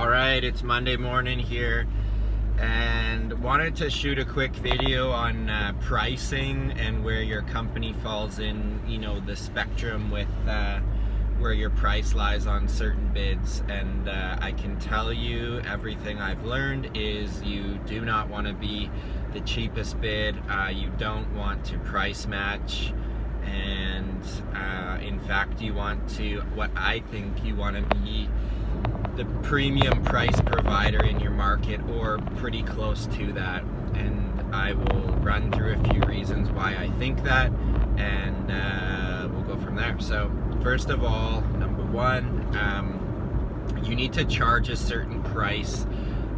All right, it's Monday morning here and wanted to shoot a quick video on pricing and where your company falls in, the spectrum with where your price lies on certain bids. And I can tell you everything I've learned is you do not want to be the cheapest bid. You don't want to price match. And in fact, you want to, you want to be the premium price provider in your market or pretty close to that. And I will run through a few reasons why I think that, and we'll go from there. So first of all, number one, you need to charge a certain price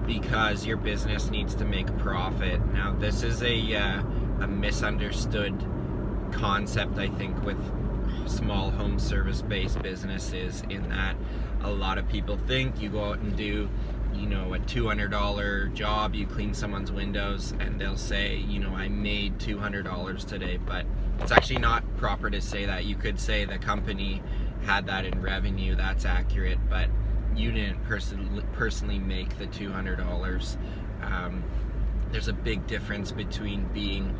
because your business needs to make profit. Now, this is a misunderstood concept, I think, with small home service based businesses, in that a lot of people think you go out and do a $200 job, you clean someone's windows, and they'll say, I made $200 today. But it's actually not proper to say that. You could say the company had that in revenue, that's accurate, but you didn't personally make the $200. There's a big difference between being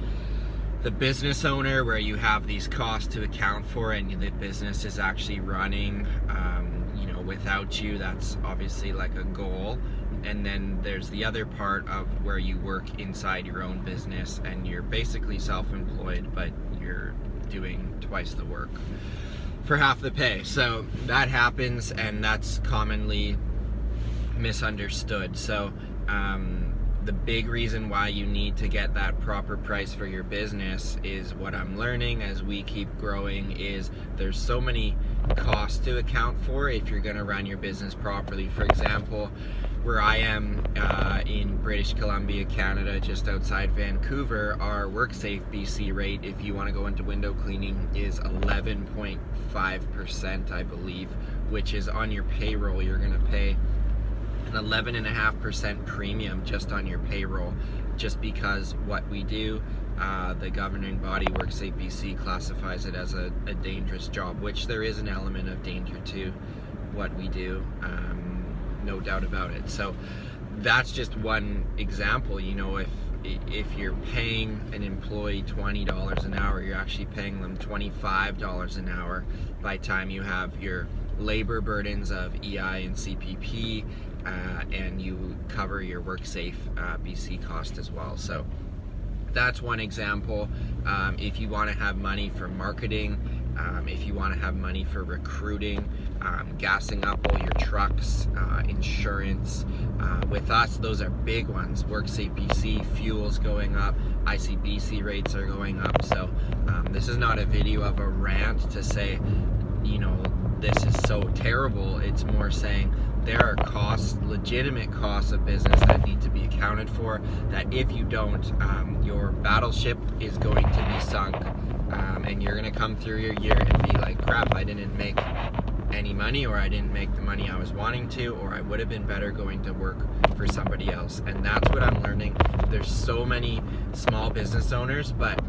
the business owner, where you have these costs to account for and the business is actually running without you. That's obviously like a goal. And then there's the other part of where you work inside your own business and you're basically self-employed, but you're doing twice the work for half the pay. So that happens, and that's commonly misunderstood. So the big reason why you need to get that proper price for your business is, what I'm learning as we keep growing, is there's so many costs to account for if you're going to run your business properly. For example, where I am in British Columbia, Canada, just outside Vancouver, our WorkSafe BC rate, if you want to go into window cleaning, is 11.5%, I believe, which is on your payroll. You're going to pay an 11.5% premium just on your payroll, just because what we do, the governing body, WorkSafe BC, classifies it as a dangerous job, which there is an element of danger to what we do, no doubt about it. So that's just one example. If you're paying an employee $20 an hour, you're actually paying them $25 an hour by the time you have your labor burdens of EI and CPP, and you cover your WorkSafe BC cost as well. So that's one example. If you want to have money for marketing, if you want to have money for recruiting, gassing up all your trucks, insurance, with us, those are big ones. WorkSafe BC, fuel's going up, ICBC rates are going up. So this is not a video of a rant to say, this is so terrible. It's more saying there are costs, legitimate costs of business that need to be accounted for, that if you don't, your battleship is going to be sunk, and you're going to come through your year and be like, crap, I didn't make any money, or I didn't make the money I was wanting to, or I would have been better going to work for somebody else. And that's what I'm learning. There's so many small business owners, but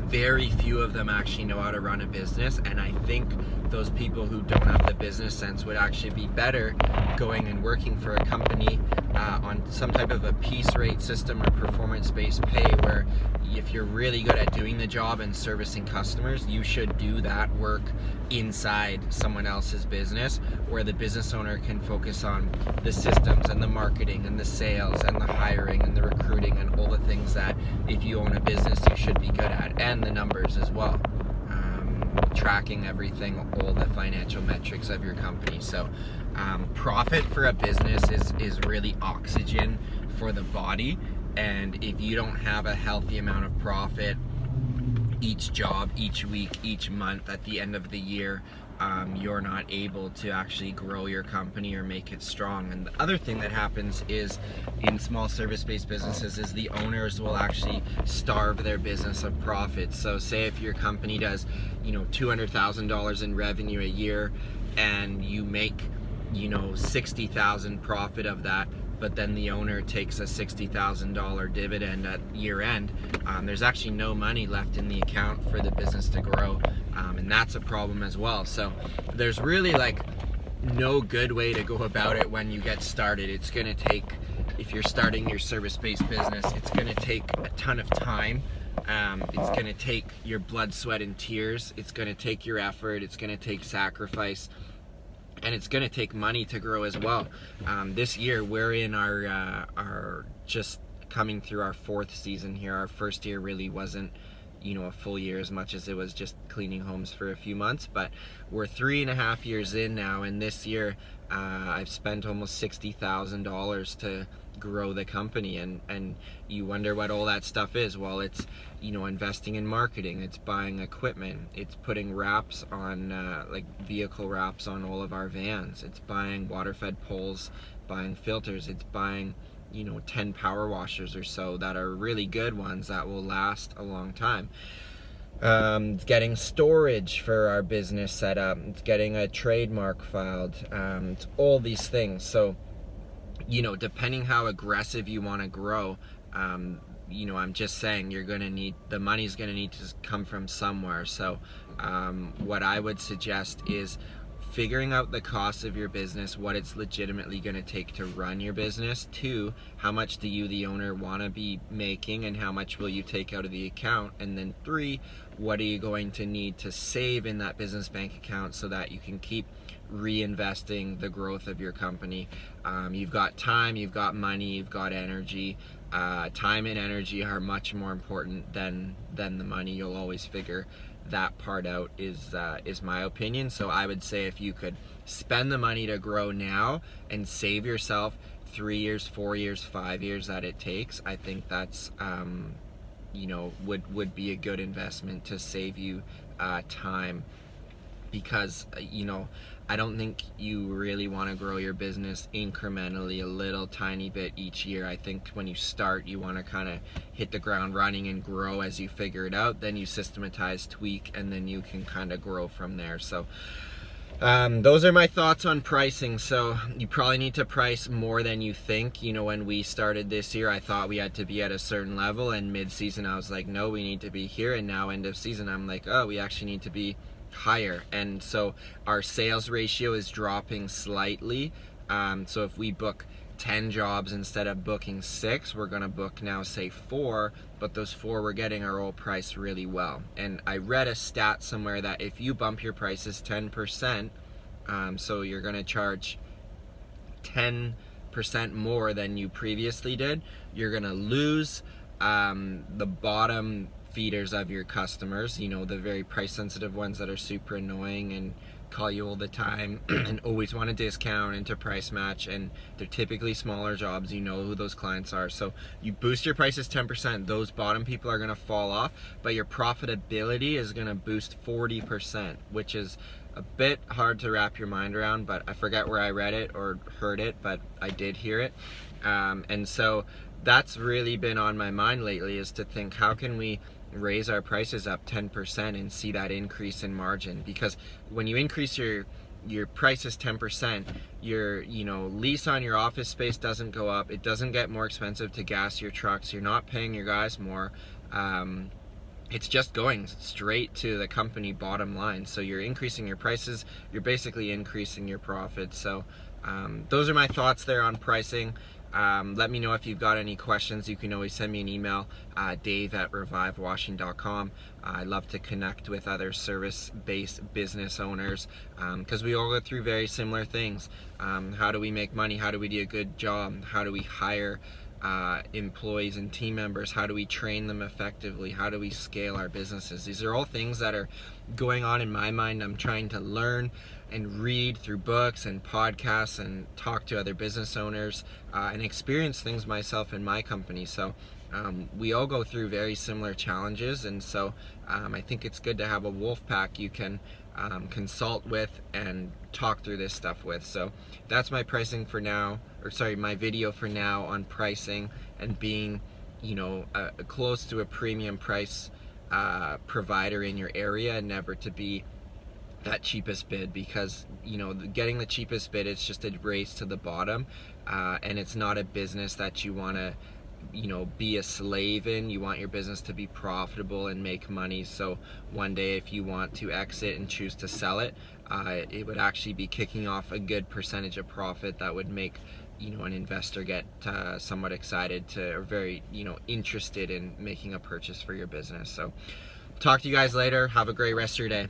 very few of them actually know how to run a business. And I think those people who don't have the business sense would actually be better going and working for a company on some type of a piece rate system or performance-based pay, where if you're really good at doing the job and servicing customers, you should do that work inside someone else's business, where the business owner can focus on the systems and the marketing and the sales and the hiring and the recruiting and all the things that, if you own a business, you should be good at, and the numbers as well, tracking everything, all the financial metrics of your company. So profit for a business is really oxygen for the body, and if you don't have a healthy amount of profit each job, each week, each month, at the end of the year, you're not able to actually grow your company or make it strong. And the other thing that happens is, in small service-based businesses, is the owners will actually starve their business of profits. So say if your company does $200,000 in revenue a year, and you make $60,000 profit of that, but then the owner takes a $60,000 dividend at year end, there's actually no money left in the account for the business to grow, and that's a problem as well. So there's really no good way to go about it when you get started. It's going to take, if you're starting your service-based business, it's going to take a ton of time. It's going to take your blood, sweat, and tears. It's going to take your effort. It's going to take sacrifice. And it's going to take money to grow as well. This year, we're in our just coming through our 4th season here. Our first year really wasn't, a full year as much as it was just cleaning homes for a few months, but we're 3.5 years in now, and this year I've spent almost $60,000 to grow the company, and you wonder what all that stuff is. Well, it's investing in marketing, it's buying equipment, it's putting wraps on like vehicle wraps on all of our vans, it's buying water fed poles, buying filters, it's buying 10 power washers or so that are really good ones that will last a long time. It's getting storage for our business set up. It's getting a trademark filed. It's all these things. So, depending how aggressive you want to grow, I'm just saying the money's going to need to come from somewhere. So, what I would suggest is figuring out the cost of your business, what it's legitimately going to take to run your business. 2, how much do you, the owner, want to be making, and how much will you take out of the account? And then 3, what are you going to need to save in that business bank account so that you can keep reinvesting the growth of your company? You've got time, you've got money, you've got energy. Time and energy are much more important than the money. You'll always figure that part out, is my opinion. So I would say if you could spend the money to grow now and save yourself 3 years, 4 years, 5 years that it takes, I think that's would be a good investment to save you time, because I don't think you really want to grow your business incrementally, a little tiny bit each year. I think when you start, you want to kind of hit the ground running and grow as you figure it out. Then you systematize, tweak, and then you can kind of grow from there. So those are my thoughts on pricing. So you probably need to price more than you think. When we started this year, I thought we had to be at a certain level, and mid-season I was like, no, we need to be here. And now end of season, I'm like, oh, we actually need to be higher. And so our sales ratio is dropping slightly. So if we book 10 jobs instead of booking 6, we're going to book now, say 4, but those 4 we're getting are all priced really well. And I read a stat somewhere that if you bump your prices 10%, so you're going to charge 10% more than you previously did, you're going to lose the bottom feeders of your customers, the very price sensitive ones that are super annoying and call you all the time and always want a discount and to price match, and they're typically smaller jobs. Who those clients are. So you boost your prices 10%, those bottom people are going to fall off, but your profitability is going to boost 40%, which is a bit hard to wrap your mind around, but I forget where I read it or heard it, but I did hear it. And so that's really been on my mind lately, is to think, how can we raise our prices up 10% and see that increase in margin? Because when you increase your prices 10%, your lease on your office space doesn't go up, it doesn't get more expensive to gas your trucks, you're not paying your guys more, it's just going straight to the company bottom line. So you're increasing your prices, you're basically increasing your profits. So those are my thoughts there on pricing. Let me know if you've got any questions. You can always send me an email, dave@revivewashing.com. I love to connect with other service-based business owners, because we all go through very similar things. How do we make money? How do we do a good job? How do we hire employees and team members? How do we train them effectively? How do we scale our businesses? These are all things that are going on in my mind. I'm trying to learn and read through books and podcasts and talk to other business owners and experience things myself in my company. So we all go through very similar challenges, and so I think it's good to have a wolf pack you can consult with and talk through this stuff with. So that's my pricing for now, or sorry, my video for now on pricing and being, close to a premium price provider in your area, and never to be that cheapest bid, because getting the cheapest bid, it's just a race to the bottom, and it's not a business that you want to be a slave in. You want your business to be profitable and make money, so one day if you want to exit and choose to sell it, it would actually be kicking off a good percentage of profit that would make an investor get somewhat excited to, or very interested in making a purchase for your business. So talk to you guys later. Have a great rest of your day.